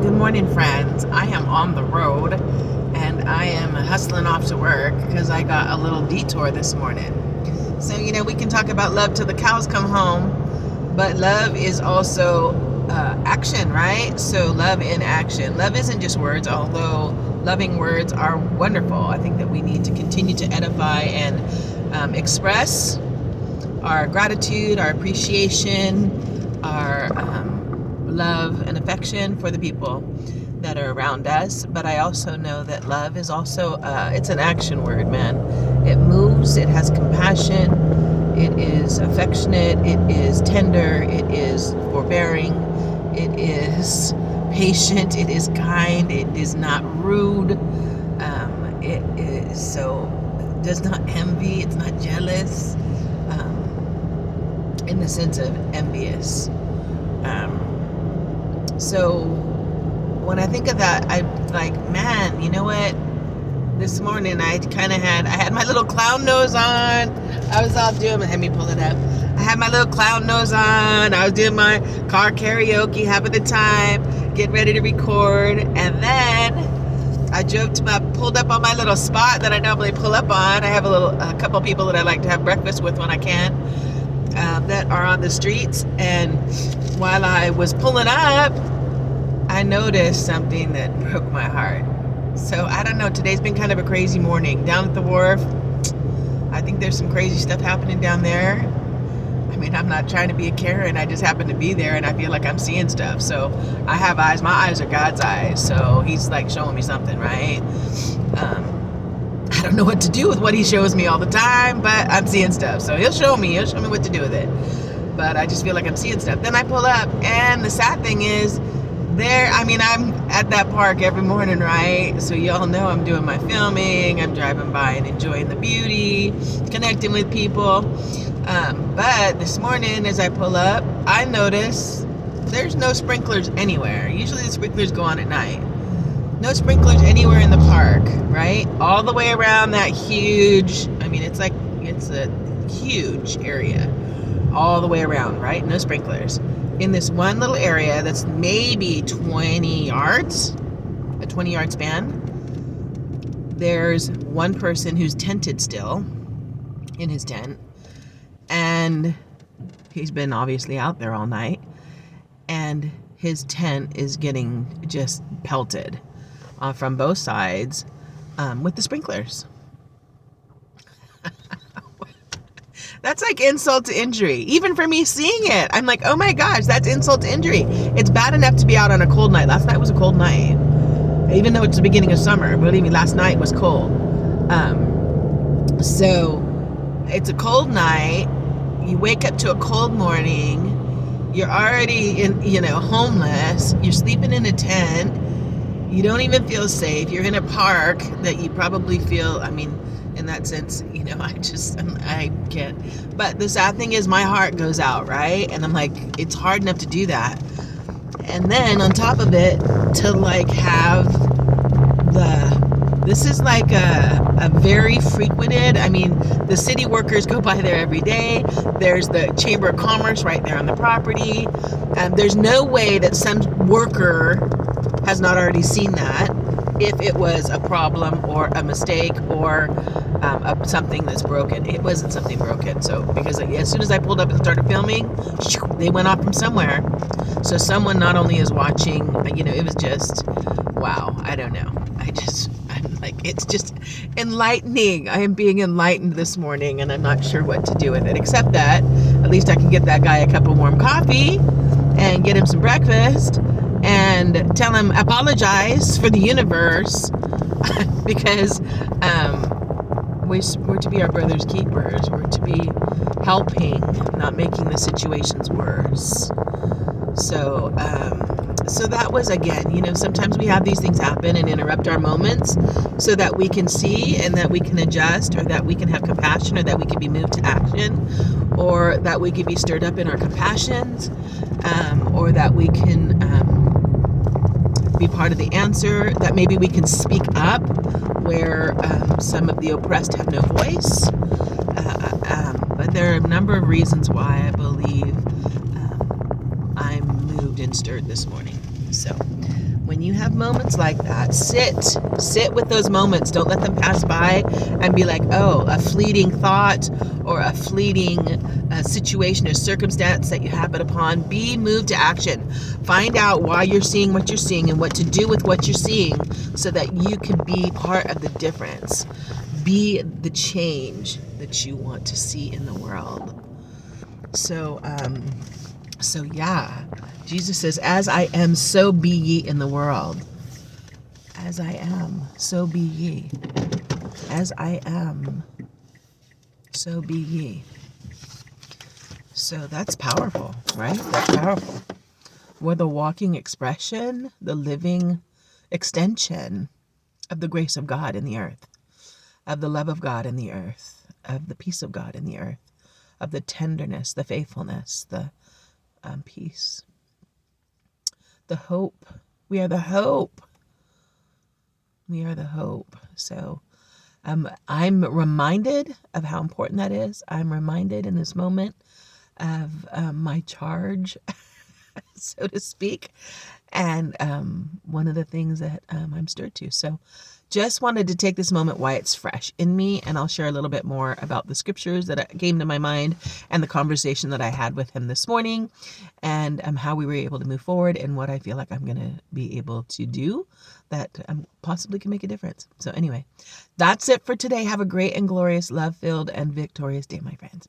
Good morning, friends. I am on the road and I am hustling off to work because I got a little detour this morning. So, we can talk about love till the cows come home, but love is also action, right? So, love in action. Love isn't just words, although loving words are wonderful. I think that we need to continue to edify and express our gratitude, our appreciation, our love and affection for the people that are around us. But I also know that love is also it's an action word, man. It moves, it has compassion, it is affectionate, it is tender, it is forbearing, it is patient, it is kind, it is not rude, it is so does not envy, it's not jealous, in the sense of envious. So when I think of that, I'm like, man, you know what? This morning I had my little clown nose on. I was all doing, let me pull it up. I had my little clown nose on. I was doing my car karaoke, having a time, getting ready to record. And then I pulled up on my little spot that I normally pull up on. I have a couple of people that I like to have breakfast with when I can, that are on the streets. And while I was pulling up, I noticed something that broke my heart. So I don't know, today's been kind of a crazy morning. Down at the wharf, I think there's some crazy stuff happening down there. I mean, I'm not trying to be a Karen, I just happen to be there and I feel like I'm seeing stuff. So I have eyes, my eyes are God's eyes. So he's like showing me something, right? I don't know what to do with what he shows me all the time, but I'm seeing stuff. So he'll show me what to do with it. But I just feel like I'm seeing stuff. Then I pull up, and the sad thing is, I'm at that park every morning, right? So y'all know I'm doing my filming, I'm driving by and enjoying the beauty, connecting with people. But this morning as I pull up, I notice there's no sprinklers anywhere. Usually the sprinklers go on at night. No sprinklers anywhere in the park, right? All the way around that huge, it's a huge area. All the way around, right? No sprinklers. In this one little area that's maybe 20 yards, a 20-yard span, there's one person who's tented still in his tent, and he's been obviously out there all night, and his tent is getting just pelted from both sides with the sprinklers. That's like insult to injury. Even for me seeing it, I'm like, oh my gosh, that's insult to injury. It's bad enough to be out on a cold night. Last night was a cold night. Even though it's the beginning of summer, believe me, last night was cold. So it's a cold night. You wake up to a cold morning. You're already homeless. You're sleeping in a tent. You don't even feel safe. You're in a park that you probably feel, in that sense, I can't. But the sad thing is my heart goes out, right? And I'm like, it's hard enough to do that. And then on top of it, to like have this is like a very frequented, the city workers go by there every day. There's the Chamber of Commerce right there on the property. There's no way that some worker has not already seen that if it was a problem or a mistake or something that's broken. It wasn't something broken. So because as soon as I pulled up and started filming, they went off from somewhere. So someone not only is watching, it was just, wow, I don't know. I'm like, it's just enlightening. I am being enlightened this morning, and I'm not sure what to do with it, except that at least I can get that guy a cup of warm coffee and get him some breakfast and tell him, apologize for the universe because we're to be our brother's keepers. We're to be helping, not making the situations worse. So that was, again, sometimes we have these things happen and interrupt our moments so that we can see and that we can adjust, or that we can have compassion, or that we can be moved to action, or that we can be stirred up in our compassions, or that we can be part of the answer, that maybe we can speak up where some of the oppressed have no voice. But there are a number of reasons why I believe I'm moved and stirred this morning. So when you have moments like that, sit with those moments. Don't let them pass by and be like, oh, a fleeting thought or a fleeting situation or circumstance that you happen upon. Be moved to action. Find out why you're seeing what you're seeing and what to do with what you're seeing so that you can be part of the difference. Be the change that you want to see in the world. So yeah, Jesus says, as I am, so be ye in the world. As I am, so be ye. As I am, so be ye. So that's powerful, right? That's powerful. We're the walking expression, the living extension of the grace of God in the earth, of the love of God in the earth, of the peace of God in the earth, of the tenderness, the faithfulness, the peace, the hope. We are the hope. We are the hope. So I'm reminded of how important that is. I'm reminded in this moment of my charge, so to speak, and one of the things that I'm stirred to. So just wanted to take this moment while it's fresh in me, and I'll share a little bit more about the scriptures that came to my mind and the conversation that I had with him this morning, and how we were able to move forward and what I feel like I'm going to be able to do that possibly can make a difference. So anyway, that's it for today. Have a great and glorious, love-filled, and victorious day, my friends.